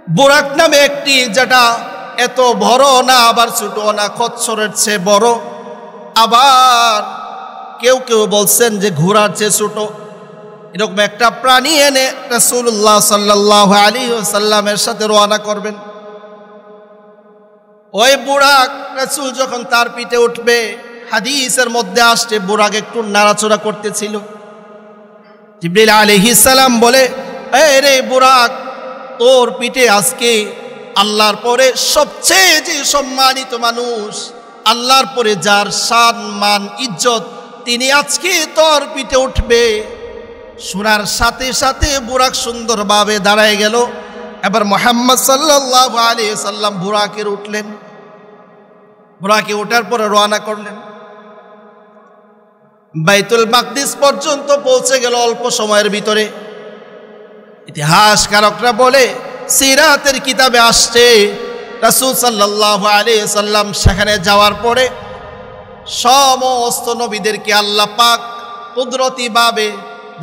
বুরাক নামে একটি, যেটা এত বড় না আবার ছোট না, খচ্চরের চেয়ে বড়, আবার কেউ কেউ বলছেন যে ঘোড়ার চেয়ে ছোট, এরকম একটা প্রাণী এনে রাসূলুল্লাহ সাল্লাল্লাহু আলাইহি ওয়াসাল্লামের সাথে রওনা করবেন। ওই বুরাক রাসূল যখন তার পিঠে উঠবে, হাদিসের মধ্যে আসছে বুরাক একটু নাড়াচড়া করতেছিল। জিবরিল আলাইহিস সালাম বলে, এই রে বুরাক, তোর পিঠে আজকে আল্লাহর পরে সবচেয়ে যে সম্মানিত মানুষ, আল্লাহর পরে যার শান মান ইজ্জত, তিনি আজকে তোর পিঠে উঠবে। শোনার সাথে সাথে বুরাক সুন্দরভাবে দাঁড়ায় গেল। এবার মুহাম্মদ সাল্লাল্লাহু আলাইহি সাল্লাম বুরাকের উঠলেন। বুরাকে ওঠার পরে রওনা করলেন। বাইতুল মাকদিস পর্যন্ত পৌঁছে গেল অল্প সময়ের ভিতরে। ইতিহাসকারকরা বলে, সিরাতের কিতাবে আসছে রাসূল সাল্লাল্লাহু আলাইহি সাল্লাম সেখানে যাওয়ার পরে সমস্ত নবীদেরকে আল্লাহ পাক কুদরতিভাবে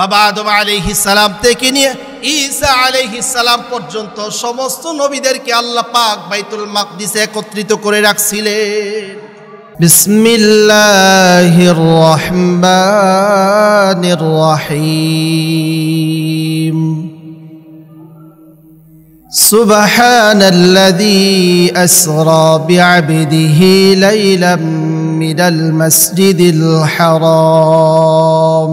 বাবা আদম আলাইহিস সালাম থেকে নিয়ে ঈসা আলাইহিস সালাম পর্যন্ত সমস্ত নবীদেরকে আল্লাহ পাক বাইতুল মাকদিসে একত্রিত করে রাখছিলেন। বিসমিল্লাহির রহমানির রহিম। সুবহানাল্লাযী আসরা বিআবদিহি লাইলাম মিনাল মাসজিদিল হারাম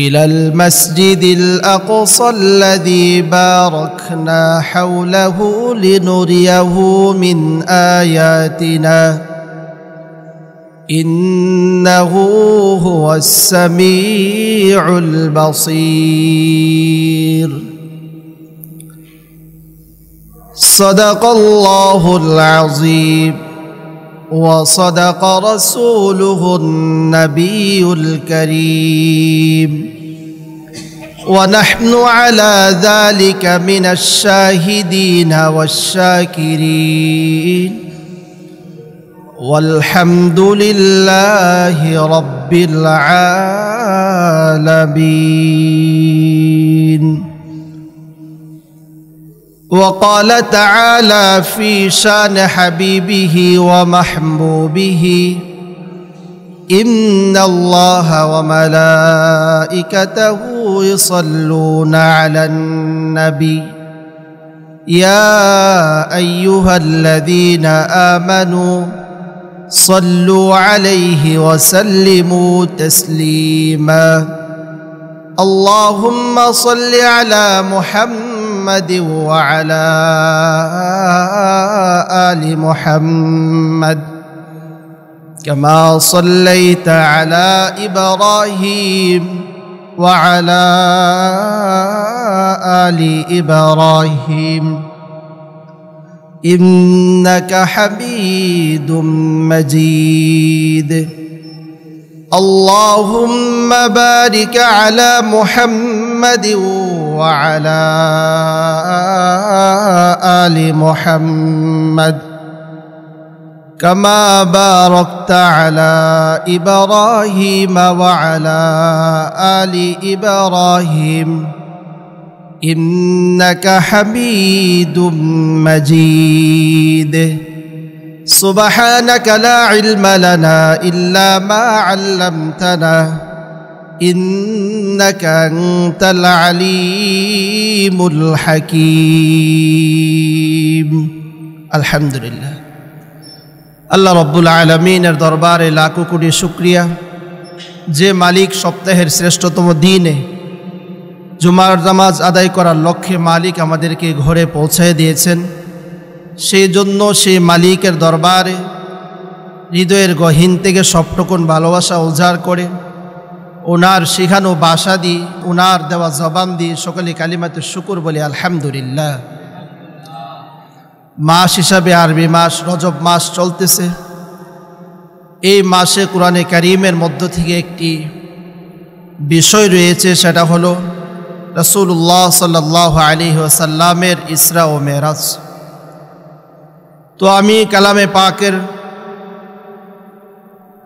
إلى المسجد الأقصى الذي باركنا حوله لنريه من آياتنا إنه هو السميع البصير صدق الله العظيم وصدق رسوله النبي الكريم ونحن على ذلك من الشاهدين والشاكرين والحمد لله رب العالمين. وقال تعالى في شان حبيبه ومحبوبه إن الله وملائكته يصلون على النبي يا أيها الذين آمنوا صلوا عليه وسلموا تسليما اللهم صل على محمد وعلى آل محمد كما صليت على إبراهيم وعلى آل إبراهيم إنك حميد مجيد اللهم بارك على محمد وعلى آل محمد كما باركت على إبراهيم وعلى آل إبراهيم إنك حميد مجيد سبحانك لا علم لنا إلا ما علمتنا إنك أنت العليم الحكيم. الحمد لله. আল্লাহ রব্বুল আলামিনের দরবারে লাখো কোটি শুকরিয়া, যে মালিক সপ্তাহের শ্রেষ্ঠতম দিনে জুমার নামাজ আদায় করার লক্ষ্যে মালিক আমাদেরকে ঘরে পৌঁছায় দিয়েছেন। সেই জন্য সেই মালিকের দরবারে হৃদয়ের গহীন থেকে সবটুকুন ভালোবাসা উজাড় করে ওনার শেখানো ভাষা দিয়ে, ওনার দেওয়া জবান দিয়ে সকলে কালিমাতে শুকুর বলি আলহামদুলিল্লাহ। মাস হিসাবে আরবি মাস রজব মাস চলতেছে। এই মাসে কোরআনে কারীমের মধ্য থেকে একটি বিষয় রয়েছে, সেটা হলো রাসূলুল্লাহ সাল্লাল্লাহু আলাইহি ওয়াসাল্লামের ইসরা ও মেরাজ। তো আমি কালামে পাকের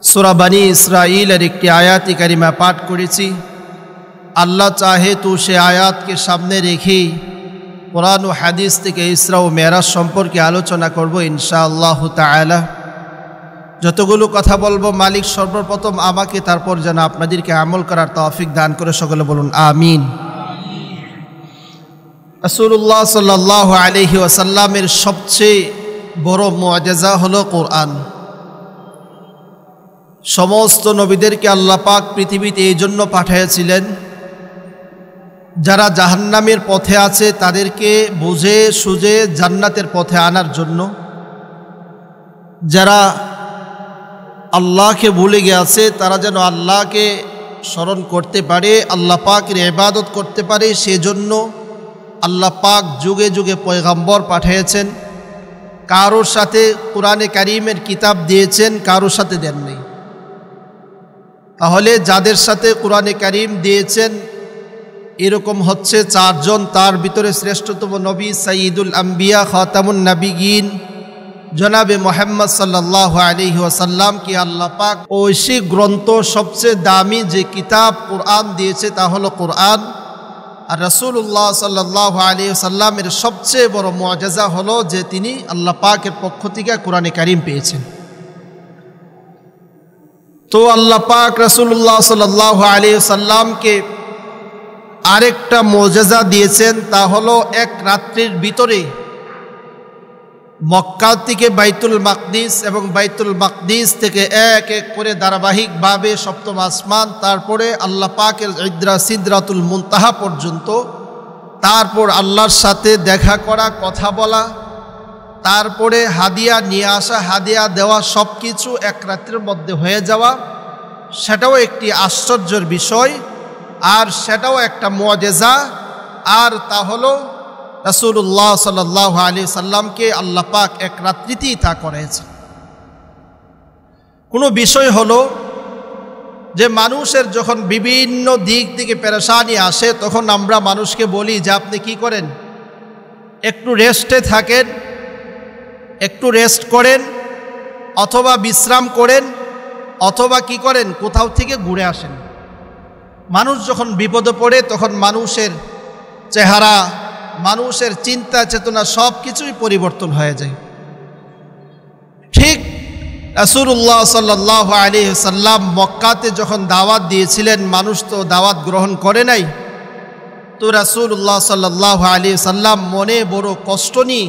সূরা বনী ইসরাঈলের একটি আয়াত কারিমা পাঠ করেছি। আল্লাহ চাহে তো সে আয়াতকে সামনে রেখেই কোরআন ও হাদিস থেকে ইসরা ও মেরাজ সম্পর্কে আলোচনা করব ইনশাআল্লাহ তাআলা। যতগুলো কথা বলবো মালিক সর্বপ্রথম আমাকে, তারপর যেন আপনাদেরকে আমল করার তৌফিক দান করে, সকলে বলুন আমিন। রাসূলুল্লাহ সাল্লাল্লাহু আলাইহি ওয়াসাল্লামের সবচেয়ে বড় মুআজিজা হলো কোরআন। সমস্ত নবীদেরকে আল্লাহ পাক পৃথিবীতে এই জন্য পাঠিয়েছিলেন, যারা জাহান্নামের পথে আছে তাদেরকে বুঝে সুঝে জান্নাতের পথে আনার জন্য, যারা আল্লাহকে ভুলে গিয়েছে তারা যেন আল্লাহকে স্মরণ করতে পারে, আল্লাহ পাকের ইবাদত করতে পারে, সেজন্য আল্লাহ পাক যুগে যুগে পয়গম্বর পাঠিয়েছেন। কারোর সাথে কোরআনে কারীমের কিতাব দিয়েছেন, কারোর সাথে দেননি। তাহলে যাদের সাথে কোরআনে কারীম দিয়েছেন এরকম হচ্ছে চারজন, তার ভিতরে শ্রেষ্ঠতম নবী সাইয়্যিদুল আম্বিয়া খাতামুন নবিয়্যিন জনাবে মুহাম্মদ সাল্লাল্লাহু আলাইহি ওয়াসাল্লাম কি আল্লাহ পাক ঐশী গ্রন্থ সবচেয়ে দামি যে কিতাব কোরআন দিয়েছে তা হলো কোরআন। আর রাসূলুল্লাহ সাল্লাল্লাহু আলাইহি ওয়াসাল্লামের সবচেয়ে বড় মুআজিজা হলো যে তিনি আল্লাহ পাকের পক্ষ থেকে কোরআনে কারীম পেয়েছেন। তো আল্লাহ পাক রাসূলুল্লাহ সাল্লাল্লাহু আলাইহি ওয়াসাল্লামকে আরেকটা মুআজিজা দিয়েছেন, তা হলো এক রাত্রির ভিতরে মক্কা থেকে বাইতুল মাকদিস এবং বাইতুল মাকদিস থেকে এক এক করে ধারাবাহিকভাবে সপ্তম আসমান, তারপরে আল্লাহ পাকের সিদরাতুল মুনতাহা পর্যন্ত, তারপর আল্লাহর সাথে দেখা করা, কথা বলা, তারপরে হাদিয়া নিয়ে আসা, হাদিয়া দেওয়া, সব কিছু এক রাত্রির মধ্যে হয়ে যাওয়া, সেটাও একটি আশ্চর্যের বিষয়, আর সেটাও একটা মুআজিজা। আর তা হলো রাসূলুল্লাহ সাল্লাল্লাহু আলাইহি সাল্লামকে আল্লাহ পাক এক রাত্রিতেই তা করেছেন। কোনো বিষয় হলো যে মানুষের যখন বিভিন্ন দিক থেকে পেরেশানি আসে, তখন আমরা মানুষকে বলি যে আপনি কি করেন, একটু রেস্টে থাকেন, একটু রেস্ট করেন, অথবা বিশ্রাম করেন, অথবা কি করেন, কোথাও থেকে ঘুরে আসেন। মানুষ যখন বিপদে পড়ে তখন মানুষের চেহারা, মানুষের চিন্তা চেতনা সব কিছুই পরিবর্তন হয়ে যায়। ঠিক রাসূলুল্লাহ সাল্লাল্লাহু আলাইহি ওয়াসাল্লাম মক্কাতে যখন দাওয়াত দিয়েছিলেন, মানুষ তো দাওয়াত গ্রহণ করে নাই। তো রাসূলুল্লাহ সাল্লাল্লাহু আলাইহি ওয়াসাল্লাম মনে বড় কষ্ট নিয়ে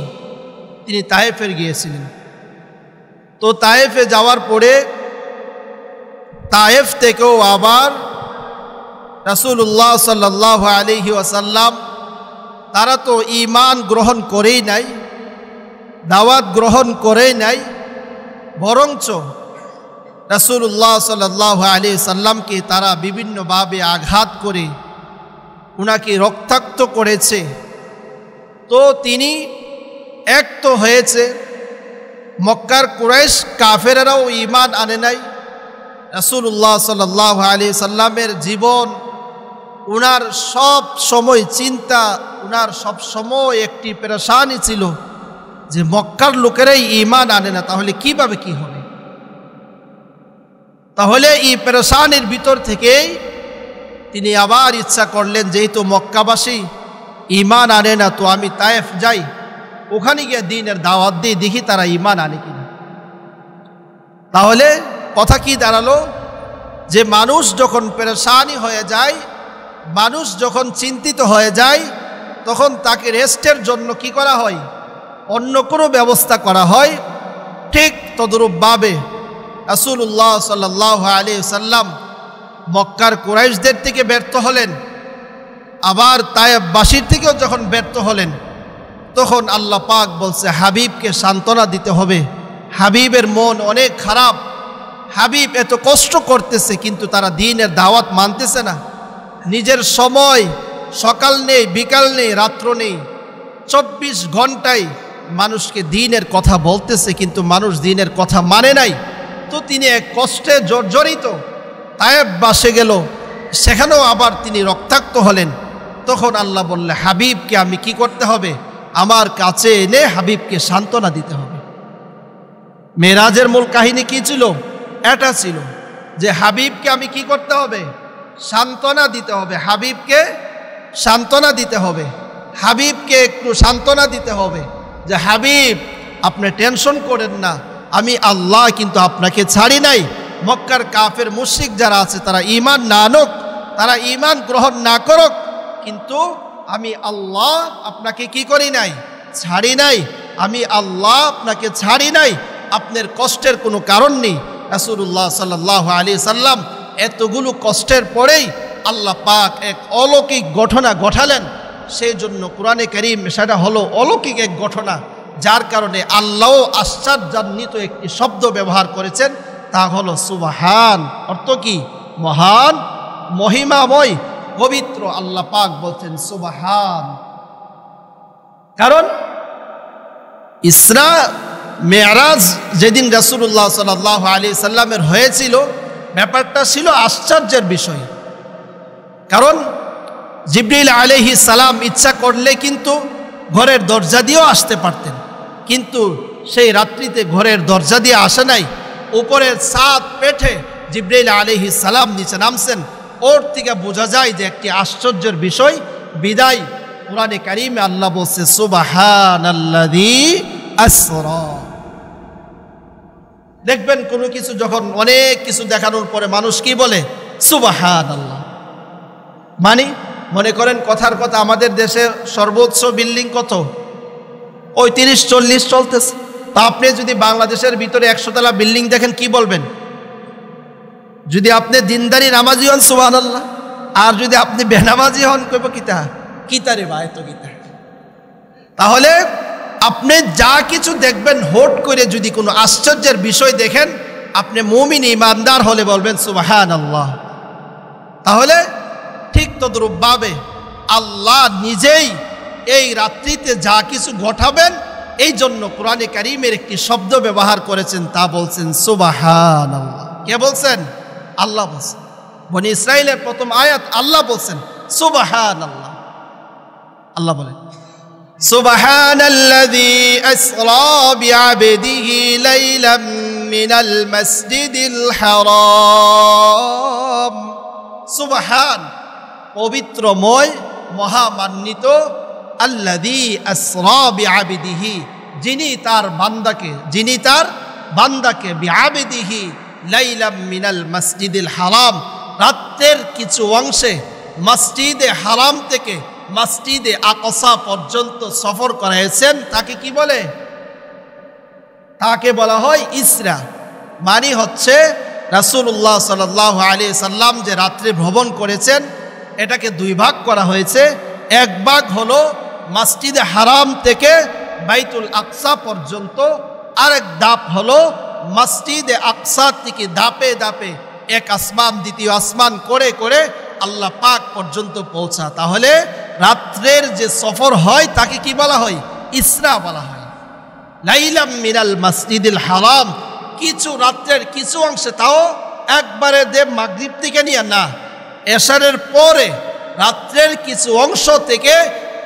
তিনি তায়েফে গিয়েছিলেন। তো তায়েফে যাওয়ার পরে তায়েফ থেকেও আবার রাসূলুল্লাহ সাল্লাল্লাহু আলাইহি ওয়াসাল্লাম তারা তো ঈমান গ্রহণ করেই নাই, দাওয়াত গ্রহণ করেই নাই, বরঞ্চ রাসূলুল্লাহ সাল্লাল্লাহু আলাইহি ওয়াসাল্লামকে তারা বিভিন্নভাবে আঘাত করে উনাকে রক্তাক্ত করেছে। তো তিনি এক তো হয়েছে, মক্কার কুরাইশ কাফেরেরাও ঈমান আনে নাই। রাসূলুল্লাহ সাল্লাল্লাহু আলাইহি ওয়াসাল্লামের জীবন, উনার সব সময় চিন্তা, উনার সব সময় একটি পেরেশানি ছিল যে মক্কার লোকেরাই ঈমান আনে না, তাহলে কিভাবে কি হবে। তাহলে এই পেরেশানির ভিতর থেকেই তিনি আবার ইচ্ছা করলেন, যেহেতু মক্কাবাসী ঈমান আনে না, তো আমি তায়েফ যাই, ওখানে গিয়ে দ্বীনের দাওয়াত দিই, দেখি তারা ঈমান আনে কিনা। তাহলে কথা কি দাঁড়ালো, যে মানুষ যখন পেরেশানি হয়ে যায়, মানুষ যখন চিন্তিত হয়ে যায়, তখন তাকে রেস্টের জন্য কি করা হয়, অন্য কোনো ব্যবস্থা করা হয়। ঠিক তদরূপভাবে রাসূলুল্লাহ সাল্লাল্লাহু আলাইহি ওয়াসাল্লাম মক্কার কুরাইশদের থেকে ব্যর্থ হলেন, আবার তায়েফবাসীর থেকেও যখন ব্যর্থ হলেন, তখন আল্লাহ পাক বলছে হাবিবকে সান্ত্বনা দিতে হবে। হাবিবের মন অনেক খারাপ, হাবিব এত কষ্ট করতেছে কিন্তু তারা দ্বীনের দাওয়াত মানতেছে না। নিজের সময় সকাল নেই, বিকাল নেই, রাত্র নেই, 24 ঘন্টায় মানুষকে দ্বীনের কথা বলতেছে, কিন্তু মানুষ দ্বীনের কথা মানে নাই। তো তিনি এক কষ্টে জর্জরিত তায়েফ বাসে গেল, সেখানেও আবার তিনি রক্তাক্ত হলেন। তখন আল্লাহ বললে হাবিবকে আমি কি করতে হবে, আমার কাছে এনে হাবিবকে সান্ত্বনা দিতে হবে। মেরাজের মূল কাহিনী কি ছিল, এটা ছিল যে হাবিবকে আমি কি করতে হবে, সান্ত্বনা দিতে হবে, হাবিবকে সান্ত্বনা দিতে হবে। হাবিবকে একটু সান্ত্বনা দিতে হবে যে হাবিব আপনি টেনশন করেন না, আমি আল্লাহ কিন্তু আপনাকে ছাড়ি নাই। মক্কার কাফের মুশরিক যারা আছে তারা ঈমান না আনুক, তারা ঈমান গ্রহণ না করুক, কিন্তু আমি আল্লাহ আপনাকে কি করি নাই, ছাড়ি নাই। আমি আল্লাহ আপনাকে ছাড়ি নাই, আপনার কষ্টের কোনো কারণ নেই। রাসূলুল্লাহ সাল্লাল্লাহু আলাইহি সাল্লাম এতগুলো কষ্টের পরেই আল্লাহ পাক এক অলৌকিক ঘটনা ঘটালেন। সেই জন্য কোরআনে কারীম সেটা হলো অলৌকিক এক ঘটনা, যার কারণে আল্লাহ আশ্চর্যান্বিত একটি শব্দ ব্যবহার করেছেন, তা হলো সুবহান। অর্থ কি? মহান, মহিমাময়, পবিত্র আল্লাহ পাক বলছেন সুবহান। কারণ ইসরা মেরাজ যেদিন রাসূলুল্লাহ সাল্লাল্লাহু আলাইহি সাল্লামের হয়েছিল, ব্যাপারটা ছিল আশ্চর্যের বিষয়। কারণ জিবরিল আলাইহিস সালাম ইচ্ছা করলে কিন্তু ঘরের দরজা দিয়েও আসতে পারতেন, কিন্তু সেই রাত্রিতে ঘরের দরজা দিয়ে আসে নাই। উপরের ছাদ পেঠে জিবরিল আলাইহিস সালাম নিচে নামছেন। ওর থেকে বোঝা যায় যে একটি আশ্চর্যের বিষয়। বিদায় কোরআনে কারীমে আল্লাহ বলছে সুবহানাল্লাযী আসরা। দেখবেন কোনো কিছু যখন অনেক কিছু দেখানোর পরে মানুষ কি বলে? সুবহানাল্লাহ। মানে মনে করেন কথার কথা, আমাদের দেশে সর্বোচ্চ বিল্ডিং কত? ওই 30-40 চলতেছে। তা আপনি যদি বাংলাদেশের ভিতরে 100 তলা বিল্ডিং দেখেন, কি বলবেন? যদি আপনি দিনদারি নামাজি হন সুবহানাল্লাহ, আর যদি আপনি বেনামাজি হন কইব কিতারে বা এত কিতা। তাহলে আপনি যা কিছু দেখবেন, হোট করে যদি কোনো আশ্চর্যের বিষয় দেখেন, আপনি মুমিন ইমানদার হলে বলবেন সুবহানাল্লাহ। তাহলে ঠিক তদ্রূপভাবে আল্লাহ নিজেই এই রাত্রিতে যা কিছু ঘটাবেন, এই জন্য কোরআনে কারীমের একটি শব্দ ব্যবহার করেছেন, তা বলছেন সুবহানাল্লাহ। কে বলছেন? আল্লাহ বলছেন। বনি ইসরাইলের প্রথম আয়াত আল্লাহ বলছেন সুবহানাল্লাহ। আল্লাহ বলেন সুবহানাল্লাযী আসরা বিআবদিহি লাইলাম মিনাল মাসজিদিল হারাম। সুবহান, পবিত্রময়, মহামান্বিত, আল্লাযী আসরা বিআবদিহি, যিনি তার বান্দাকে বিআবদিহি লাইলাম মিনাল মাসজিদিল হারাম, রাতের কিছু অংশে মসজিদে হারাম থেকে মসজিদে আকসা পর্যন্ত সফর করাইছেন। তাকে কি বলে? তাকে বলা হয় ইসরা। মানে হচ্ছে রাসূলুল্লাহ সাল্লাল্লাহু আলাইহি সাল্লাম যে রাত্রে ভ্রমণ করেছেন, এটাকে দুই ভাগ করা হয়েছে। এক ভাগ হলো মসজিদে হারাম থেকে বাইতুল আকসা পর্যন্ত, আরেক ধাপ হলো মসজিদে আকসা থেকে ধাপে ধাপে এক আসমান দ্বিতীয় আসমান করে করে আল্লাহ পাক পর্যন্ত পৌঁছা। তাহলে রাত্রের যে সফর হয় তাকে কি বলা হয়? ইসরা বলা হয়। লাইলাম মিনাল মাসজিদিল হারাম, কিছু রাত্রের কিছু অংশে, তাও একবারে মাগরিব থেকে নিয়ে না, এশারের পরে রাত্রের কিছু অংশ থেকে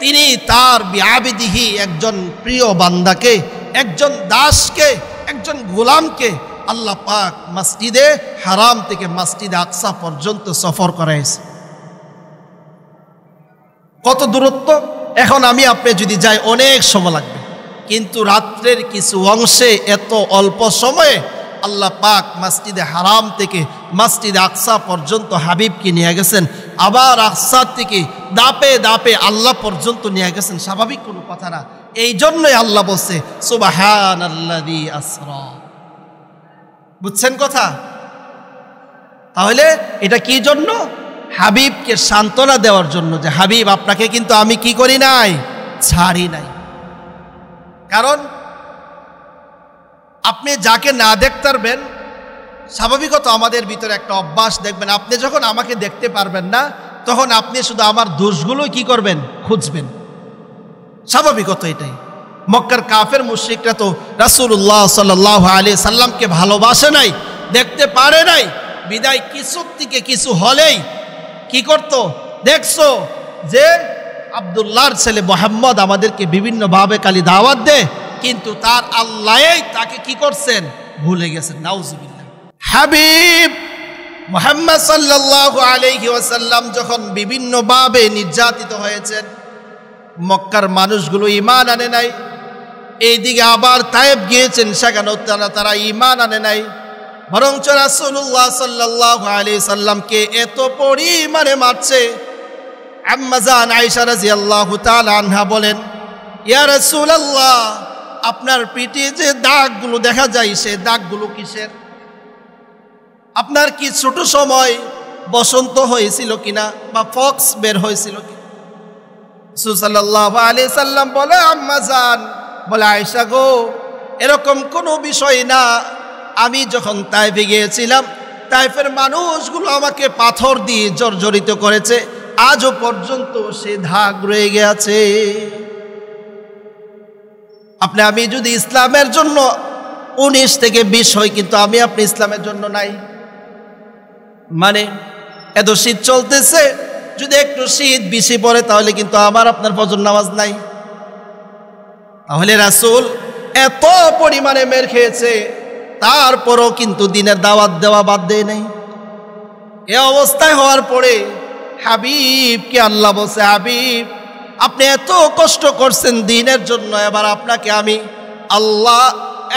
তিনি তার বিআবদিহি, একজন প্রিয় বান্দাকে, একজন দাসকে, একজন গোলামকে আল্লাহ পাক মসজিদে হারাম থেকে মসজিদে আকসা পর্যন্ত সফর করাইছে। কত দূরত্ব! এখন আমি আপনি যদি যাই অনেক সময় লাগবে, কিন্তু রাত্রের কিছু অংশে এত অল্প সময়ে আল্লাহ পাক মসজিদে হারাম থেকে মসজিদে আকসা পর্যন্ত হাবিবকে নিয়ে গেছেন, আবার আকসা থেকে দাপে দাপে আল্লাহ পর্যন্ত নিয়ে গেছেন। স্বাভাবিক কোনো কথা না। এই জন্যই আল্লাহ বলছে সুবহানাল্লাযী আসরা। বুঝছেন কথা? তাহলে এটা কি জন্য? হাবিবকে সান্ত্বনা দেওয়ার জন্য, যে হাবিব আপনাকে কিন্তু আমি কি করি নাই, ছাড়ি নাই। কারণ আপনি যাকে না দেখতে পারবেন, স্বাভাবিকত আমাদের ভিতরে একটা অভ্যাস, দেখবেন আপনি যখন আমাকে দেখতে পারবেন না, তখন আপনি শুধু আমার দোষগুলো কি করবেন, খুঁজবেন। স্বাভাবিকত এটাই। মক্কার কাফের মুশরিকরা তো রাসূলুল্লাহ সাল্লাল্লাহু আলাইহি সাল্লামকে ভালোবাসে নাই, দেখতে পারে নাই, বিদায় কিছু থেকে কিছু হলেই কি করত? দেখছো যে আব্দুল্লাহর ছেলে মুহাম্মদ আমাদেরকে বিভিন্নভাবে খালি দাওয়াত দেয়, কিন্তু তার আল্লাহই তাকে কি করছেন, ভুলে গেছেন। নাউজুবিল্লাহ। হাবিব মুহাম্মদ সাল্লাল্লাহু আলাইহি ওয়াসাল্লাম যখন বিভিন্নভাবে নির্যাতিত হয়েছেন, মক্কার মানুষগুলো ঈমান আনে নাই। এইদিকে আবার তায়েব গিয়েছেন, সেখানেও তারা ঈমান আনে নাই, বরঞ্চ রাসূলুল্লাহ সাল্লাল্লাহু আলাইহি সাল্লামকে এত পরিমাণে মারছে। আম্মা জান আয়েশা রাদিয়াল্লাহু তাআলা আনহা বলেন, ইয়া রাসূলুল্লাহ, আপনার পিঠে যে দাগগুলো দেখা যায় সে দাগগুলো কিসের? আপনার কি ছোট সময় বসন্ত হয়েছিল কিনা বা ফক্স বের হয়েছিল কি? রাসূল সাল্লাল্লাহু আলাইহি সাল্লাম বলে, আম্মা জান, বলে আয়েশা গো, এরকম কোনো বিষয় না। আমি যখন তায়েফে গিয়েছিলাম, তায়েফের মানুষগুলো আমাকে পাথর দিয়ে জর্জরিত করেছে, আজও পর্যন্ত সে দাগ রয়ে গেছে। আমি যদি ইসলামের জন্য 19 থেকে 20 হই, কিন্তু আমি আপনি ইসলামের জন্য নাই। মানে এত শীত চলতেছে, যদি একটু শীত বেশি পড়ে তাহলে কিন্তু আমার আপনার ফজর নামাজ নাই। তাহলে রাসূল এত পরিমাণে মের খেয়েছে, তারপরও কিন্তু দিনের দাওয়াত দেওয়া বাদ দেয় নাই। এ অবস্থায় হওয়ার পরে হাবিবকে আল্লাহ বলছে, হাবিব, আপনি এত কষ্ট করছেন দ্বীনের জন্য, এবার আপনাকে আমি আল্লাহ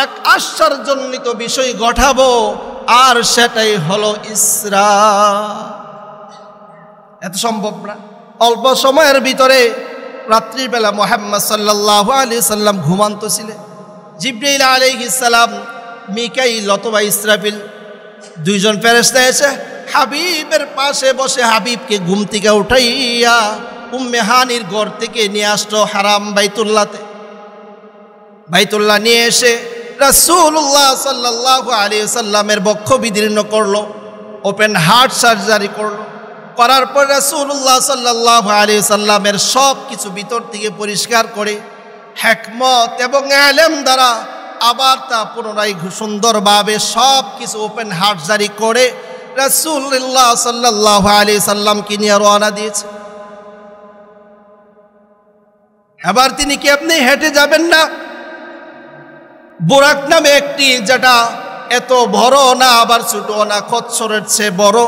এক আশ্চর্যজনিত বিষয় ঘটাবো, আর সেটাই হলো ইসরা। এত সম্ভব না। অল্প সময়ের ভিতরে রাত্রির বেলা মুহাম্মদ সাল্লাল্লাহু আলাইহি সাল্লাম ঘুমান্ত ছিলেন। জিবরাইল আলাইহিস সালাম, মিকাইল অথবা ইসরাফিল, দুইজন ফেরেশতা এসে হাবিবের পাশে বসে হাবিবকে ঘুম থেকে উঠাইয়া উম্মে হানির ঘর থেকে নিয়ে আসলো হারাম বাইতুল্লাহ নিয়ে এসে রাসূলুল্লাহ সাল্লাল্লাহু আলাইহি সাল্লামের বক্ষ বিদীর্ণ করলো, ওপেন হার্ট সার্জারি করলো। করার পর রাসূলুল্লাহ সাল্লাল্লাহু আলাইহি সাল্লামের সব কিছু ভিতর থেকে পরিষ্কার করে হিকমত এবং ইলম দ্বারা আবার তা পুনরায় সুন্দরভাবে সব কিছু ওপেন হার্ট জারি করে রাসূলুল্লাহ সাল্লাল্লাহু আলাইহি সাল্লামকে নিয়ে রওনা দিয়েছে। এবার তিনি কি আপনি হেঁটে যাবেন না? বুরাক নামে একটি, যেটা এত বড় না আবার ছোট না, খচ্চরের চেয়ে বড়,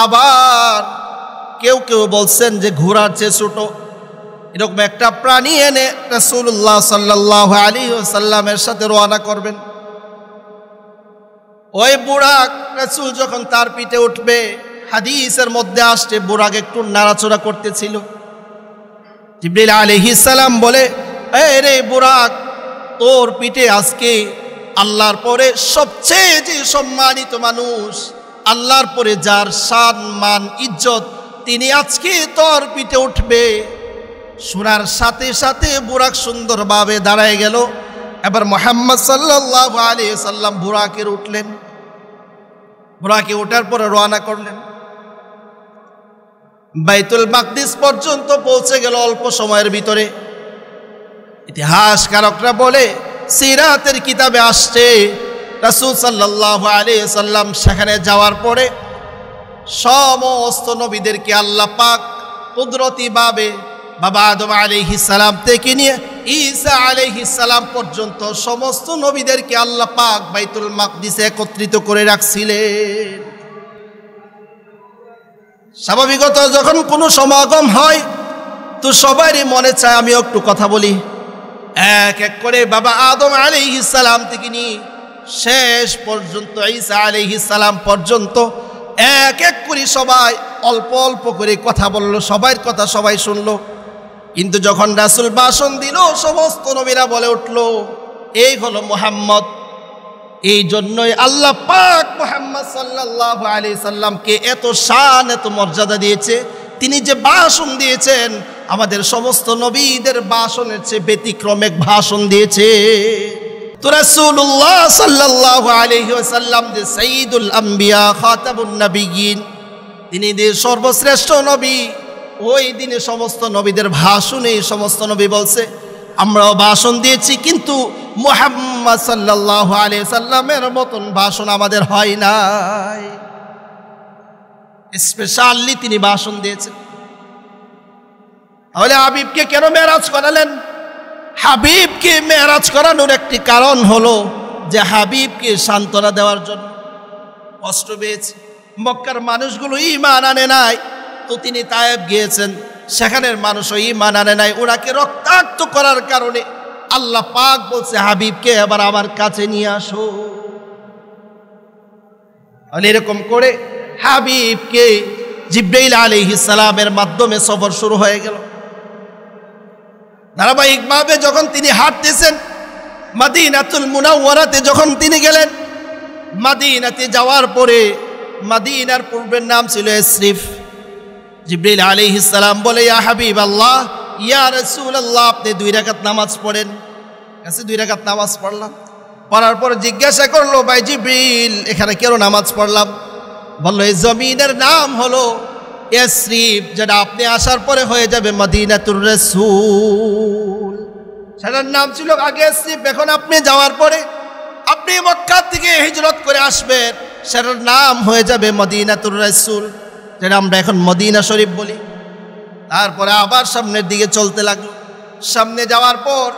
আবার কেউ কেউ বলছেন যে ঘোড়ার চেয়ে ছোট, এরকম একটা প্রাণী এনে রাসূলুল্লাহ সাল্লাল্লাহু আলাইহি ওয়াসাল্লামের সাথে রওনা করবেন। ওই বুরাক রাসূল যখন তার পিঠে উঠবে, হাদিসের মধ্যে আসছে বুরাক একটু নাড়াচড়া করতেছিল। জিবরিল আলাইহিস সালাম বলে, এই রে বুরাক, তোর পিঠে আজকে আল্লাহর পরে সবচেয়ে যে সম্মানিত মানুষ, আল্লাহর পরে যার শান মান ইজ্জত, তিনি আজকে তোর পিঠে উঠবে। শোনার সাথে সাথে বুরাক সুন্দরভাবে দাঁড়ায় গেল। এবার মুহাম্মদ সাল্লাল্লাহু আলাইহি সাল্লাম বুরাকে উঠলেন। বুরাকে ওঠার পরে রওনা করলেন। বাইতুল মাকদিস পর্যন্ত পৌঁছে গেল অল্প সময়ের ভিতরে। ইতিহাসকারকরা বলে, সিরাতের কিতাবে আসছে রাসূল সাল্লাল্লাহু আলাইহি সাল্লাম সেখানে যাওয়ার পরে সমস্ত নবীদেরকে আল্লাহ পাক কুদরতিভাবে বাবা আদম আলাইহিস সালাম থেকে নিয়ে ঈসা আলাইহিস সালাম পর্যন্ত সমস্ত নবীদেরকে আল্লাহ পাক বাইতুল মাকদিসে একত্রিত করে রাখছিলেন। স্বাভাবিকত যখন কোনো সমাগম হয় তো সবারই মনে চায় আমি একটু কথা বলি। এক এক করে বাবা আদম আলাইহিস সালাম থেকে নিয়ে শেষ পর্যন্ত ঈসা আলাইহিস সালাম পর্যন্ত এক এক করে সবাই অল্প অল্প করে কথা বলল, সবার কথা সবাই শুনলো। কিন্তু যখন রাসূল ভাষণ দিল, সমস্ত নবীরা বলে উঠল, এই হলো মুহাম্মদ। এই জন্যই আল্লাহ পাক মুহাম্মদ সাল্লাল্লাহু আলাইহি সাল্লামকে এত শান, এত মর্যাদা দিয়েছে। তিনি যে ভাষণ দিয়েছেন, আমাদের সমস্ত নবীদের ভাষণের চেয়ে ব্যতিক্রম এক ভাষণ দিয়েছে। তো রাসূলুল্লাহ সাল্লাল্লাহু আলাইহি ওয়াসাল্লাম যে সাইয়্যিদুল আম্বিয়া খাতামুন নবিয়্যিন, তিনি যে সর্বশ্রেষ্ঠ নবী, ওই দিনে সমস্ত নবীদের ভাষণে সমস্ত নবী বলছে, আমরাও ভাষণ দিয়েছি, কিন্তু মুহাম্মদ সাল্লাল্লাহু আলাইহি সাল্লামের মতন ভাষণ আমাদের হয় নাই। স্পেশালি তিনি ভাষণ দিয়েছেন। তাহলে হাবিবকে কেন মেরাজ করালেন? হাবিবকে মেরাজ করানোর একটি কারণ হলো যে হাবিবকে সান্ত্বনা দেওয়ার জন্য। কষ্ট পেয়েছে, মক্কার মানুষগুলো ঈমান আনে নাই, তো তিনি তায়েব গিয়েছেন, সেখানের মানুষও ঈমান আনে নাই। ওনাকে রক্তাক্ত করার কারণে আল্লাহ পাক বলছে হাবিবকে আবার আমার কাছে নিয়ে আসো। আর এরকম করে হাবিবকে জিবরাইল আলাইহিস সালামের মাধ্যমে সফর শুরু হয়ে গেল। ধারাবাহিকভাবে যখন তিনি হাঁটতেছেন, মদিনাতুল মুনাওয়ারাতে যখন তিনি গেলেন, মদিনাতে যাওয়ার পরে মদিনার পূর্বের নাম ছিল ইসরিফ। জিবরাইল আলাইহিস সালাম বলে, ইয়া হাবিব আল্লাহ, ইয়া রাসূলুল্লাহ, আপনি 2 রাকাত নামাজ পড়েন। কাছে 2 রাকাত নামাজ পড়লাম। পড়ার পর জিজ্ঞাসা করলো, ভাই জিবরিল, এখানে কেন নামাজ পড়লাম? বললো, এই জমিনের নাম হলো ইসরিফ, যেটা আপনি আসার পরে হয়ে যাবে মদিনাতুর রাসূল। সেটার নাম ছিল আগে ইসরিফ, এখন আপনি যাওয়ার পরে আপনি মক্কা থেকে হিজরত করে আসবেন, সেটার নাম হয়ে যাবে মদিনাতুর রাসূল, যেটা আমরা এখন মদিনা শরীফ বলি। তারপরে আবার সামনের দিকে চলতে লাগলো। সামনে যাওয়ার পর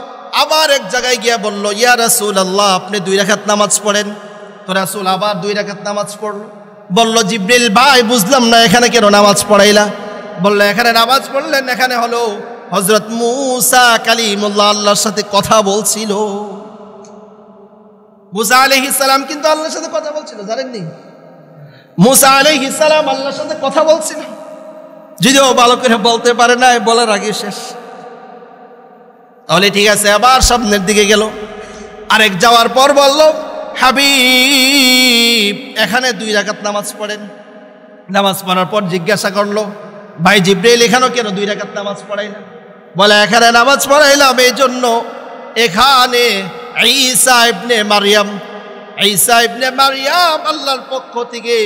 আবার এক জায়গায় গিয়ে বলল, ইয়া রাসূলুল্লাহ, আপনি 2 রাকাত নামাজ পড়েন। তো রাসূল আবার 2 রাকাত নামাজ পড়লো। বলল, জিবরিল ভাই, বুঝলাম না এখানে কেন নামাজ পড়াইলা? বললো, এখানে নামাজ পড়লেন, এখানে হলো হযরত মূসা কালিমুল্লাহ আল্লাহর সাথে কথা বলছিল। মূসা আলাইহিস সালাম কিন্তু আল্লাহর সাথে কথা বলছিল, জানেননি? মূসা আলাইহিস সালাম আল্লাহর সাথে কথা বলছিল, যদিও ভালো করে বলতে পারে না, বলার আগে শেষ। তাহলে ঠিক আছে, আবার সামনের দিকে গেল। আরেক যাওয়ার পর বলল, হাবিব, এখানে 2 রাকাত নামাজ পড়েন। নামাজ পড়ার পর জিজ্ঞাসা করলো, ভাই জিবরাইল, এখানেও কেন 2 রাকাত নামাজ পড়াইলা? বলে, এখানে নামাজ পড়াইলাম এই জন্য, এখানে ঈসা ইবনে মারইয়াম আল্লাহর পক্ষ থেকে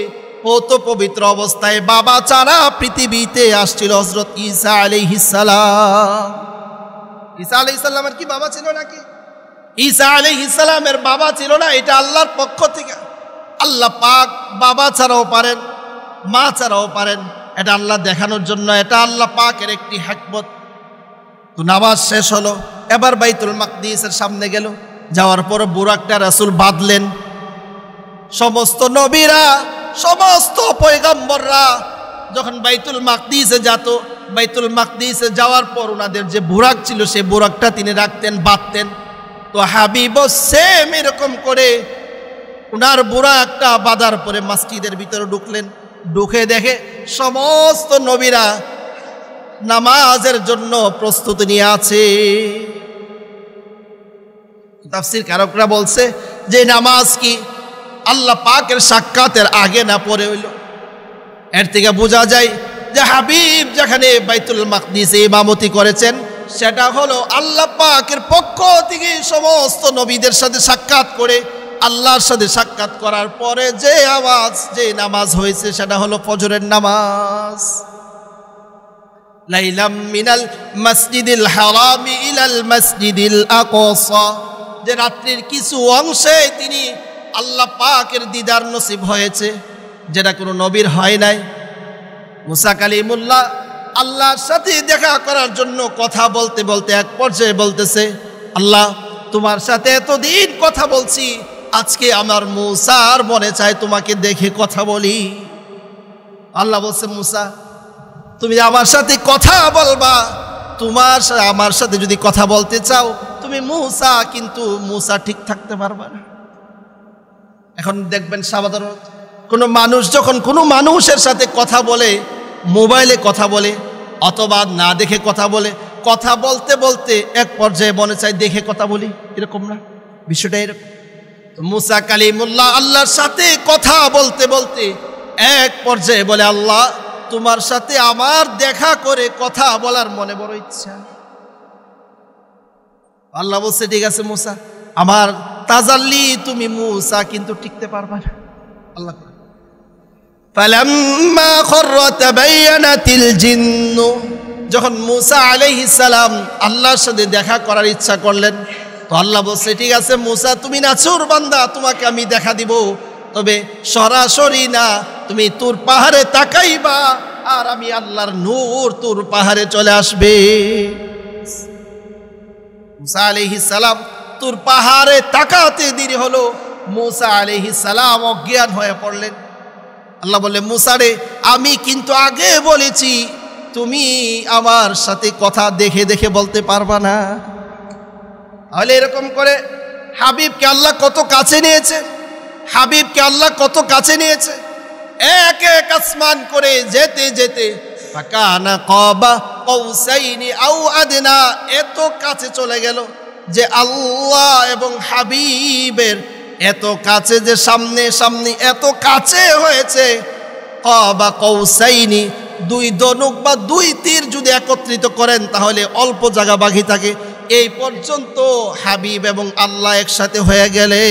পৌত পবিত্র অবস্থায় বাবা ছাড়া পৃথিবীতে আসছিল হযরত ঈসা আলাইহিস সালাম। ঈসা আলাইহিস সালামের কি বাবা ছিল নাকি? ঈসা আলাইহিস সালামের বাবা ছিল না, এটা আল্লাহর পক্ষ থেকে। আল্লাহ পাক বাবা ছাড়াও পারেন, মা ছাড়াও পারেন, এটা আল্লাহ দেখানোর জন্য, এটা আল্লাহ পাকের একটি হিকমত। তো নামাজ শেষ হলো, এবার বাইতুল মাকদিসের সামনে গেল। যাওয়ার পর বুরাকটা রাসূল বাঁধলেন। সমস্ত নবীরা, সমস্ত পয়গম্বররা যখন বাইতুল মাকদিসে যেত, বাইতুল মাকদিসে যাওয়ার পর ওনাদের যে বুরাক ছিল, সেই বুরাকটা তিনি রাখতেন, বাঁধতেন। তো হাবিব সেম এরকম করে ওনার বুরাকটা বাঁধার পরে মসজিদের ভিতরে ঢুকলেন। ঢুকে দেখে সমস্ত নবীরা নামাজের জন্য প্রস্তুতি নিয়ে আছে। তাফসীর কারকরা বলছে যে নামাজ কি আল্লাহ পাকের সাক্ষাতের আগে না পরে হইল। এর থেকে বোঝা যায় যে হাবিব যেখানে বাইতুল মাকদিসে ইমামতি করেছেন, সেটা হলো আল্লাহ পাকের পক্ষ থেকে সমস্ত নবীদের সাথে সাক্ষাৎ করে, আল্লাহর সাথে সাক্ষাৎ করার পরে যে নামাজ হয়েছে, সেটা হলো ফজরের নামাজ। লাইলাম মিনাল মসজিদিল হারামি ইলাল মসজিদিল আকসা, যে রাত্রির কিছু অংশে তিনি আল্লাহ পাকের দিদার নসিব হয়েছে, যেটা কোনো নবীর হয় নাই। মুসা কালিমুল্লাহ আল্লাহর সাথে দেখা করার জন্য কথা বলতে বলতে এক পর্যায়ে বলতেছে, আল্লাহ, তোমার সাথে এতদিন কথা বলছি, আজকে আমার মুসার মনে চায় তোমাকে দেখে কথা বলি। আল্লাহ বলছে, মুসা, তুমি আমার সাথে কথা বলবা, আমার সাথে যদি কথা বলতে চাও তুমি মুসা, কিন্তু মুসা ঠিক থাকতে পারবা না। এখন দেখবেন সাধারণ কোনো মানুষ যখন কোনো মানুষের সাথে কথা বলে, মোবাইলে কথা বলে অথবা না দেখে কথা বলে, কথা বলতে বলতে এক পর্যায়ে মনে চায় দেখে কথা বলি, এরকম না? বিষয়টা এরকম। মুসা কালিমুল্লাহ আল্লাহর সাথে কথা বলতে বলতে এক পর্যায়ে বলে, আল্লাহ, তোমার সাথে আমার দেখা করে কথা বলার মনে বড় ইচ্ছা। আল্লাহ বলছে, ঠিক আছে মুসা, আমার তাজাল্লি তুমি মুসা কিন্তু টিকতে পারবা না। আল্লাহ ফালাম্মা খাররা তাবায়ানাতিল জিন্নু, যখন মুসা আলাইহিস সালাম আল্লাহর সাথে দেখা করার ইচ্ছা করলেন, তো আল্লাহ বলছে, ঠিক আছে মুসা, তুমি নাছুর বান্দা, তোমাকে আমি দেখা দিব, তবে সরাসরি না, তুমি তুর পাহাড়ে তাকাইবা, আর আমি আল্লাহর নূর তুর পাহাড়ে চলে আসবে। মুসা আলাইহিস সালাম তুর পাহাড়ে তাকাতে দেরি হলো, মুসা আলাইহিস সালাম অজ্ঞান হয়ে পড়লেন। আল্লাহ বললেন, মুসা রে, আমি কিন্তু আগে বলেছি তুমি আমার সাথে কথা দেখে দেখে বলতে পারবা না? তাহলে এরকম করে হাবিবকে আল্লাহ কত কাছে নিয়েছে, হাবিবকে আল্লাহ কত কাছে নিয়েছে। এক এক আসমান করে যেতে যেতে ফাকানা কাবা কাউসাইনি আও আদনা, এত কাছে চলে গেল যে আল্লাহ এবং হাবিবের এত কাছে, যে সামনে সামনে এত কাছে হয়েছে। কাবা কাউসাইনি, দুই ধনুক বা দুই তীর যদি একত্রিত করেন তাহলে অল্প জায়গা বাকি থাকে। এই পর্যন্ত হাবিব এবং আল্লাহ একসাথে হয়ে গেলে,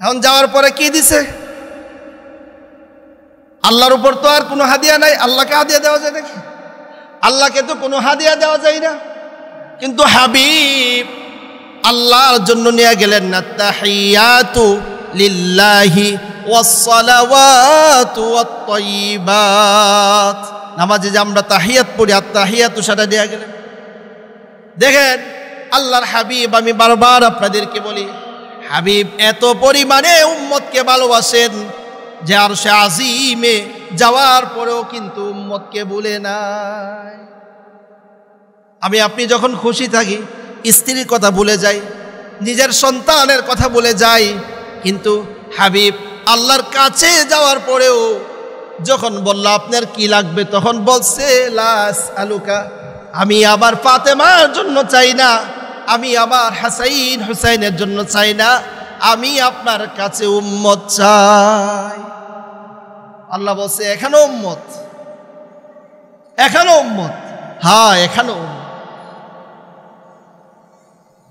এখন যাওয়ার পরে কি দিছে? আল্লাহর উপর তো আর কোনো হাদিয়া নাই। আল্লাহকে হাদিয়া দেওয়া যায় নাকি? আল্লাহকে তো কোনো হাদিয়া দেওয়া যায় না। কিন্তু হাবিব আল্লাহর জন্য নিয়ে গেলেন না, তাহিয়াতু লিল্লাহি ওয়াসসালাওয়াতু ওয়াত-তাইয়্যিবাত, নামাজে যে আমরা তাহিয়াত পড়ি আর তাহিয়াতু সেটা নিয়ে গেলেন। দেখেন আল্লাহর হাবিব, আমি বারবার আপনাদেরকে বলি, হাবিব এত পরিমাণে উম্মতকে ভালোবাসেন যে আরশে আজিমে যাওয়ার পরেও কিন্তু উম্মতকে ভুলে নাই। আমি আপনি যখন খুশি থাকি স্ত্রীর কথা ভুলে যাই, নিজের সন্তানের কথা ভুলে যাই, কিন্তু হাবিব আল্লাহর কাছে যাওয়ার পরেও যখন বলল আপনার কি লাগবে, তখন বলছে লাস আলুকা, আমি আবার ফাতেমার জন্য চাই না, আমি আবার হাসাইন হুসাইনের জন্য চাই না, আমি আপনার কাছে উম্মত চাই। আল্লাহ বলছে এখানে উম্মত, এখানে উম্মত, হ্যাঁ এখানে উম্মত।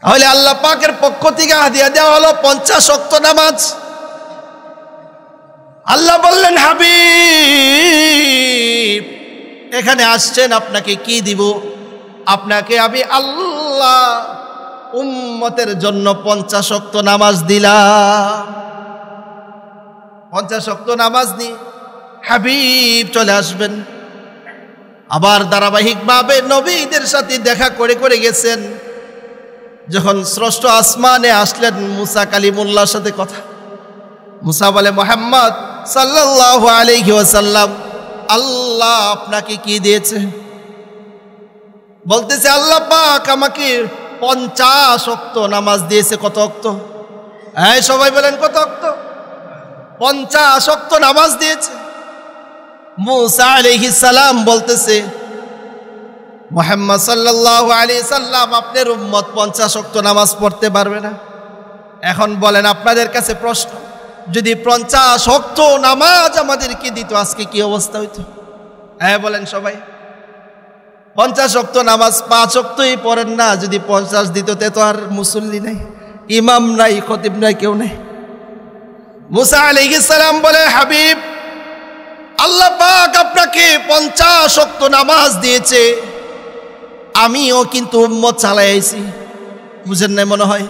তাহলে আল্লাহ পাকের পক্ষ থেকে হাদিয়া দেওয়া হলো 50 ওয়াক্ত নামাজ। আল্লাহ বললেন হাবিব এখানে আসছেন, আপনাকে কি দিব? আপনাকে আমি আল্লাহ উম্মতের জন্য 50 ওয়াক্ত নামাজ দিলাম। 50 ওয়াক্ত নামাজ নিয়ে হাবিব চলে আসবেন। আবার ধারাবাহিকভাবে নবীদের সাথে দেখা করে করে গেছেন। যখন ষষ্ঠ আসমানে আসলেন, মুসা কালিমুল্লাহর সাথে কথা, মুসা বলে মুহাম্মদ সাল্লাল্লাহু আলাইহি ওয়াসাল্লাম, আল্লাহ আপনাকে কি দিয়েছে? বলতেছে আল্লাহ পাক আমাকে 50 ওয়াক্ত নামাজ দিয়েছে। কত ওয়াক্ত? হ্যাঁ সবাই বলেন কত ওয়াক্ত? 50 ওয়াক্ত নামাজ দিয়েছে। মুসা আলাইহিস সালাম বলতেছে মুহাম্মদ সাল্লাল্লাহু আলাইহি সাল্লাম আপনার উম্মত 50 ওয়াক্ত নামাজ পড়তে পারবে না। এখন বলেন আপনাদের কাছে প্রশ্ন, যদি 50 ওয়াক্ত নামাজ আমাদেরকে দিত আজকে কি অবস্থা হইতো? হ্যাঁ বলেন সবাই। 50 ওয়াক্ত নামাজ 5 ওয়াক্তই পড়েন না, যদি 50 দিত তে তো আর মুসল্লি নাই, ইমাম নাই, খতিব নাই, কেউ নাই। মুসা আলাইহিস সালাম বলে হাবিব আল্লাহ পাক আপনাকে 50 ওয়াক্ত নামাজ দিয়েছে, আমিও কিন্তু উম্মত চালাইছি। বুঝেন নাই মনে হয়?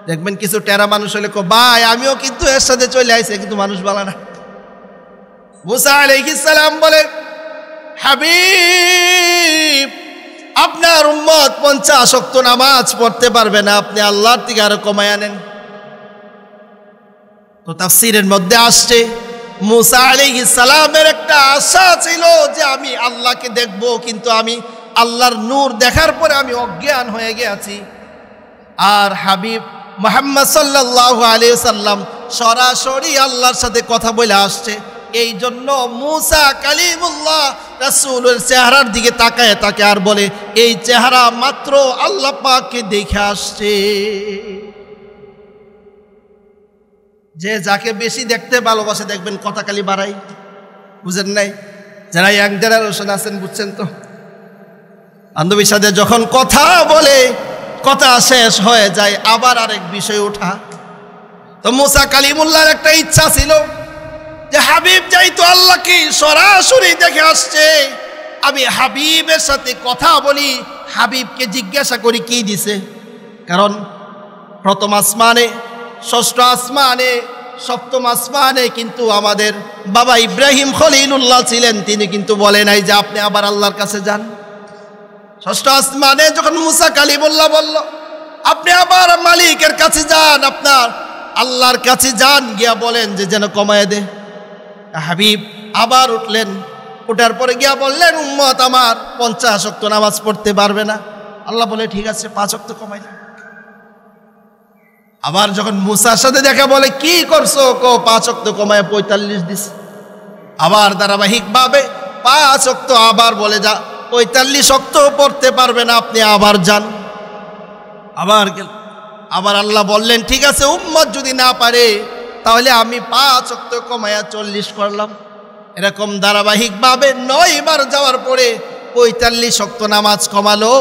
দেখবেন কিছু টেরা মানুষ হলে ভাই আমিও কিন্তু এর সাথে চলে আইছি, কিন্তু মানুষ বলা না। মুসা আলাইহিস সালাম বলে হাবিব আপনার উম্মত 50 ওয়াক্ত নামাজ পড়তে পারবে না, আপনি আল্লাহর থেকে আরো কমায় আনেন। তো তাফসীরের মধ্যে আসছে মুসা আলাইহিস সালামের একটা আশা ছিল যে আমি আল্লাহকে দেখব, কিন্তু আমি আল্লাহর নূর দেখার পরে আমি অজ্ঞান হয়ে গেছি। আর হাবিব মুহাম্মদ সাল্লাল্লাহু আলাইহি ওয়াসাল্লাম সরাসরি আল্লাহর সাথে কথা বলে আসছে। এই জন্য মুসা কালিমুল্লাহ রাসূলের চেহারার দিকে তাকায় তাকে আর বলে এই চেহারা মাত্র আল্লাহ পাককে দেখে আসছে। যে যাকে বেশি দেখতে ভালোবাসে দেখবেন কথা খালি বাড়াই। বুঝেন নাই? যারা ইয়াং জেনারেশন আছেন বুঝছেন তো, বান্ধবীর সাথে যখন কথা বলে কথা শেষ হয়ে যায় আবার আরেক বিষয় ওঠা। তো মুসা কালিমুল্লাহর একটা ইচ্ছা ছিল যে হাবিব যাইতো আল্লাহকে সরাসরি দেখে আসছে, আমি হাবিবের সাথে কথা বলি, হাবিবকে জিজ্ঞাসা করি কি দিছে। কারণ প্রথম আসমানে, ষষ্ঠ আসমানে, সপ্তম আসমানে কিন্তু আমাদের বাবা ইব্রাহিম খলিলুল্লাহ ছিলেন, তিনি কিন্তু বলে নাই যে আপনি আবার আল্লাহর কাছে যান। ষষ্ঠ আসমানে যখন মুসা কালিমুল্লাহ বলল আপনি আবার মালিকের কাছে যান, আপনার আল্লাহর কাছে যান, গিয়া বলেন যে যেন কমায় দে। হাবিব আবার উঠলেন, ওঠার পরে গিয়া বললেন, উম্মত আমার 50 ওয়াক্ত নামাজ পড়তে পারবে না। আল্লাহ বলে ঠিক আছে 5 ওয়াক্ত কমাইলাম। আবার যখন মুসার সাথে দেখা বলে কি করছো, 5 ওয়াক্ত কমায় 45 দিস। আবার ধারাবাহিকভাবে 5 ওয়াক্ত, আবার বলে যা 45 ওয়াক্ত পড়তে পারবে না, আপনি আবার যান। আবার গেল, আবার আল্লাহ বললেন ঠিক আছে উম্মত যদি না পারে তাহলে আমি 5 ওয়াক্ত কমায়া 40 করলাম। এরকম ধারাবাহিকভাবে 9 বার যাওয়ার পরে 45 ওয়াক্ত নামাজ কমালো।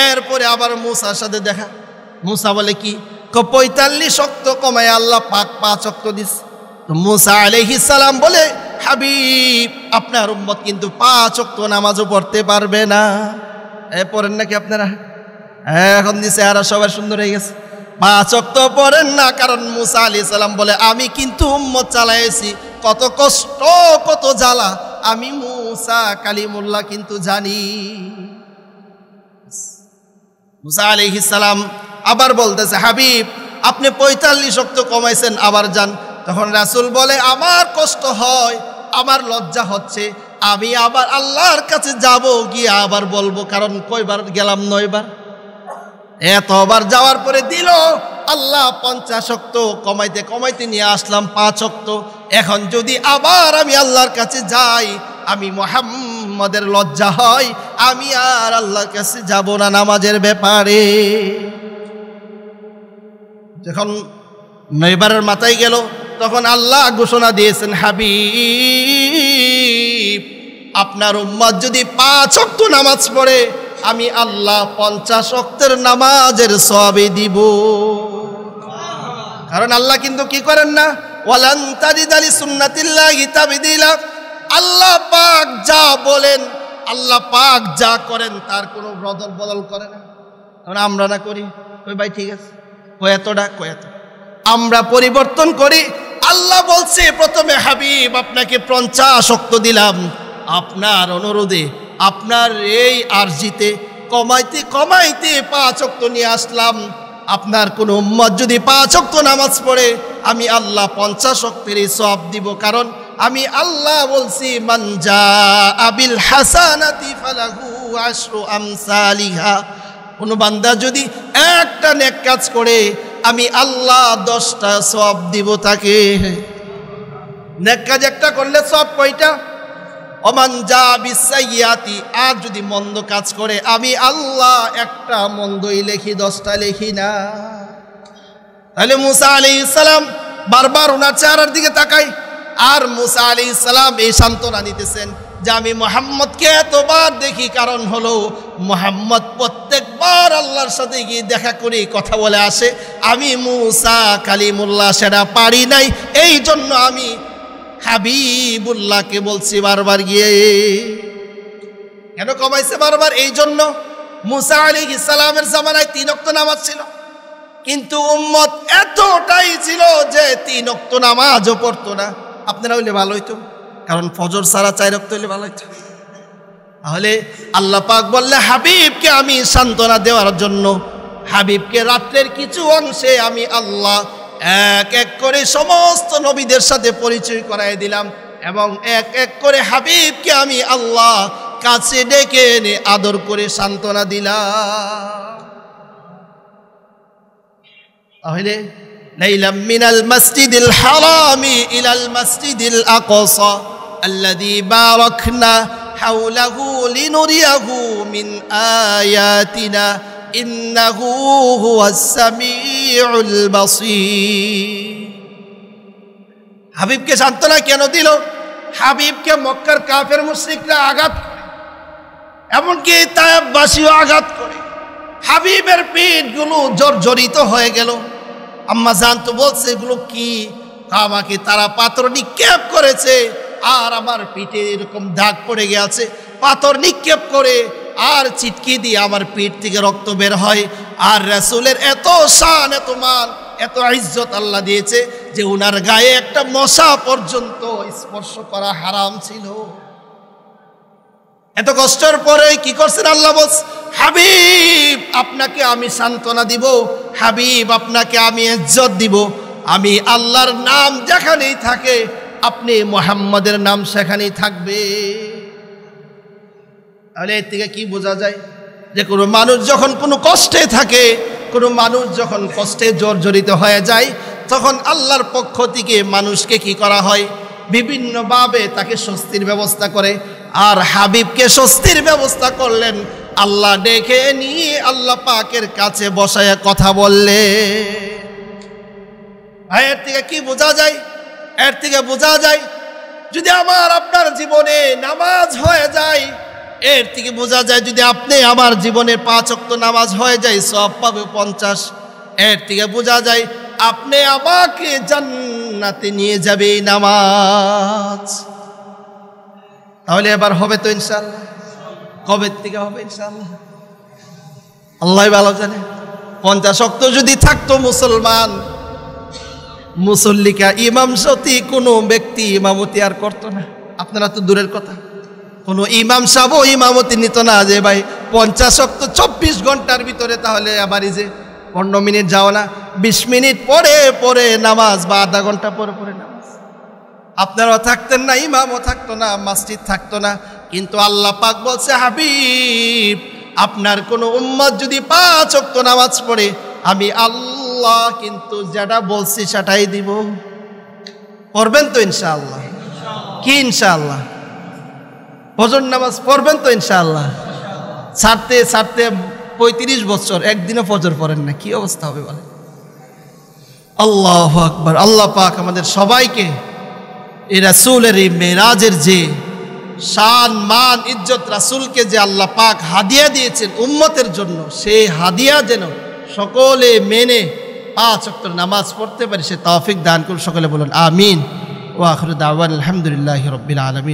এরপরে আবার মুসার সাথে দেখা, মুসা বলে কি 45 ওয়াক্ত কমায় আল্লাহ পাক 5 ওয়াক্ত দিস। তো মুসা আলাইহিস সালাম বলে, হাবিব আপনার উম্মত কিন্তু 5 ওয়াক্ত নামাজও পড়তে পারবে না। পড়েন নাকি আপনারা? এখন দিছে আর সবার সুন্দর হয়ে গেছে, 5 ওয়াক্ত পড়েন না। কারণ মুসা আলাইহিস সালাম বলে আমি কিন্তু উম্মত চালাইছি, কত কষ্ট কত জ্বালা আমি মুসা কালিমুল্লাহ কিন্তু জানি। মুসা আলাইহিস সালাম আবার বলতেছে, হাবিব আপনি 45 ওয়াক্ত কমাইছেন, আবার যান। তখন রাসূল বলে, আমার কষ্ট হয়, আমার লজ্জা হচ্ছে, আমি আবার আল্লাহর কাছে যাব, গিয়ে আবার বলবো। কারণ কয়বার গেলাম? 9 বার। এতবার যাওয়ার পরে দিল আল্লাহ 50 ওয়াক্ত, কমাইতে কমাইতে নিয়ে আসলাম 5 ওয়াক্ত। এখন যদি আবার আমি আল্লাহর কাছে যাই, আমি মুহাম্মদের লজ্জা হয়, আমি আর আল্লাহর কাছে যাব না নামাজের ব্যাপারে। যখন 9 বারের মাথায় গেল তখন আল্লাহ ঘোষণা দিয়েছেন, হাবিব আপনার উম্মত যদি 5 ওয়াক্ত নামাজ পড়ে আমি আল্লাহ 50 ওয়াক্তের নামাজের সওয়াবে দিব। কারণ আল্লাহ কিন্তু কি করেন না, ওয়ালান তাজিদা লিসুন্নাতিল্লাহি তাবদীলা। আল্লাহ পাক যা বলেন, আল্লাহ পাক যা করেন তার কোনো বদল বদল করে না। কারণ আমরা না করি, ওই ভাই ঠিক আছে কয়তটা আমরা পরিবর্তন করি। আল্লাহ বলছে প্রথমে, হাবিব আপনাকে 50 ওয়াক্ত দিলাম, আপনার অনুরোধে আপনার এই আরজিতে কমাইতে কমাইতে 5 ওয়াক্ত নিয়ে আসলাম। আপনার কোন উম্মত যদি 5 ওয়াক্ত নামাজ পড়ে আমি আল্লাহ 50 ওয়াক্তেরই সওয়াব দিব। কারণ আমি আল্লাহ বলছি, মান জাআ বিল হাসানাতি ফালাহু আশরু আমসালিহা। কোন বান্দা যদি একটা নেক কাজ করে আমি আল্লাহ 10টা সওয়াব দিব তাকে। নেক কাজ একটা করলে সওয়াব কয়টা? ওমান জাআ বিসাইয়াতি। আর যদি মন্দ কাজ করে আমি আল্লাহ একটা মন্দই লিখি, 10টা লিখি না। তাহলে মুসা আলাইহিস সালাম বারবার ওনার চেহারার দিকে তাকাই, আর মুসা আলাইহিস সালাম এই সান্ত্বনা নিতেছেন যে আমি মুহাম্মদকে এতবার দেখি, কারণ হলো মুহাম্মদ প্রত্যেকবার আল্লাহর সাথে গিয়ে দেখা করে কথা বলে আসে, আমি মুসা কালিমুল্লাহ সেটা পারি নাই। এই জন্য আমি হাবিবুল্লাহকে বলছি বারবার গিয়ে। কেন কমাইছে বারবার? এই জন্য মুসা আলাইহিস সালামের জামানায় 3 ওয়াক্ত নামাজ ছিল, কিন্তু উম্মত এতটাই ছিল যে 3 ওয়াক্ত নামাজও পড়তো না। আপনারা হইলে ভালো হইতো, কারণ ফজর ছাড়া 4 ওয়াক্ত হইলে ভালো হইতো। তাহলে আল্লাহ পাক বললে হাবিবকে আমি সান্ত্বনা দেওয়ার জন্য হাবিবকে রাত্রের কিছু অংশে আমি আল্লাহ এক এক করে সমস্ত নবীদের সাথে পরিচয় করায় দিলাম, এবং এক এক করে হাবিবকে আমি আল্লাহ কাছে ডেকে এনে আদর করে সান্ত্বনা দিলাম। তাহলে লাইলাম মিনাল মাসজিদিল হারামি ইলাল মাসজিদিল আকসা আল্লাযী বারাকনা হাওলাহু লিনুরিয়াহু মিন আয়াতিনা ইন্নাহু হুয়াস সামিউল বাসীর। হাবিবকে সান্ত্বনা কেন দিল? হাবিবকে মক্কার কাফের মুশরিকরা আঘাত করে, এমনকি তায়েফবাসীও আঘাত করে। হাবিবের পিঠগুলো জর্জরিত হয়ে গেল। আম্মা জান তো বলছে এগুলো কি? আমাকে তারা পাথর নিক্ষেপ করেছে আর আমার পিঠে এরকম দাগ পড়ে গেছে। পাথর নিক্ষেপ করে আর চিটকি দিয়ে আমার পিঠ থেকে রক্ত বের হয়। আর রাসূলের এত শান, এত মান, এত ইজ্জত আল্লাহ দিয়েছে যে উনার গায়ে একটা মশা পর্যন্ত স্পর্শ করা হারাম ছিল। এত কষ্টের পরে কি করছেন আল্লাহ? বলছে হাবিব আপনাকে আমি সান্ত্বনা দিব, হাবিব আপনাকে আমি ইজ্জত দিব। আমি আল্লাহর নাম যেখানেই থাকে আপনি মুহাম্মাদের নাম সেখানেই থাকবে। তাহলে এর থেকে কি বোঝা যায় যে কোনো মানুষ যখন কোনো কষ্টে থাকে, কোনো মানুষ যখন কষ্টে জর্জরিত হয়ে যায়, তখন আল্লাহর পক্ষ থেকে মানুষকে কি করা হয়, বিভিন্নভাবে তাকে স্বস্তির ব্যবস্থা করে। আর হাবিবকে স্বস্তির ব্যবস্থা করলেন, আল্লাহ ডেকে নিয়ে আল্লাহ পাকের কাছে বসায় কথা বললে। এর থেকে কি বোঝা যায়? এর থেকে বোঝা যায় যদি আমার আপনার জীবনে নামাজ হয়ে যায়, এর থেকে বোঝা যায় যদি আপনি আমার জীবনে 5 ওয়াক্ত নামাজ হয়ে যায় সওয়াব পাবে 50। এর থেকে বোঝা যায় আপনি আমাকে জান্নাতে নিয়ে যাবে এই নামাজ। তাহলে এবার হবে তো ইনশাআল্লাহ? কবে থেকে হবে ইনশাআল্লাহ? আল্লাহ ভালো জানে। 50 ওয়াক্ত যদি থাকতো মুসলমান, মুসল্লিকা ইমাম সতি কোনো ব্যক্তি ইমামতি আর করতো না। আপনারা তো দূরের কথা, কোনো ইমাম সাহেবও ইমামতি নিত না যে ভাই 50 ওয়াক্ত 24 ঘন্টার ভিতরে, তাহলে আবার এই যে 15 মিনিট যাও না, 20 মিনিট পরে পরে নামাজ বা আধা ঘন্টা পরে পরে নামাজ। আপনারাও থাকতেন না, ইমামও থাকতো না, মসজিদ থাকতো না। কিন্তু আল্লাহ পাক বলছে, হাবিব আপনার কোনো উম্মত যদি 5 ওয়াক্ত নামাজ পড়ে, আমি আল্লাহ কিন্তু যেটা বলছি সেটাই দিব। পড়বেন তো ইনশাআল্লাহ? কি ইনশাআল্লাহ? ফজর নামাজ পড়বেন তো ইনশাআল্লাহ? ছাড়তে ছাড়তে 35 বছর একদিনও ফজর পড়েন না, কি অবস্থা হবে বলেন? আল্লাহু আকবার। আল্লাহ পাক আমাদের সবাইকে এই রাসূলের এই মেরাজের যে শান মান ইজ্জত, রাসূলকে যে আল্লাহ পাক হাদিয়া দিয়েছেন উম্মতের জন্য, সেই হাদিয়া যেন সকলে মেনে 5 ওয়াক্ত নামাজ পড়তে পারে, সে তৌফিক দান করুন। সকলে বলুন আমিন। ওয়া আখিরু দাওয়ানা আলহামদুলিল্লাহি রাব্বিল আলামিন।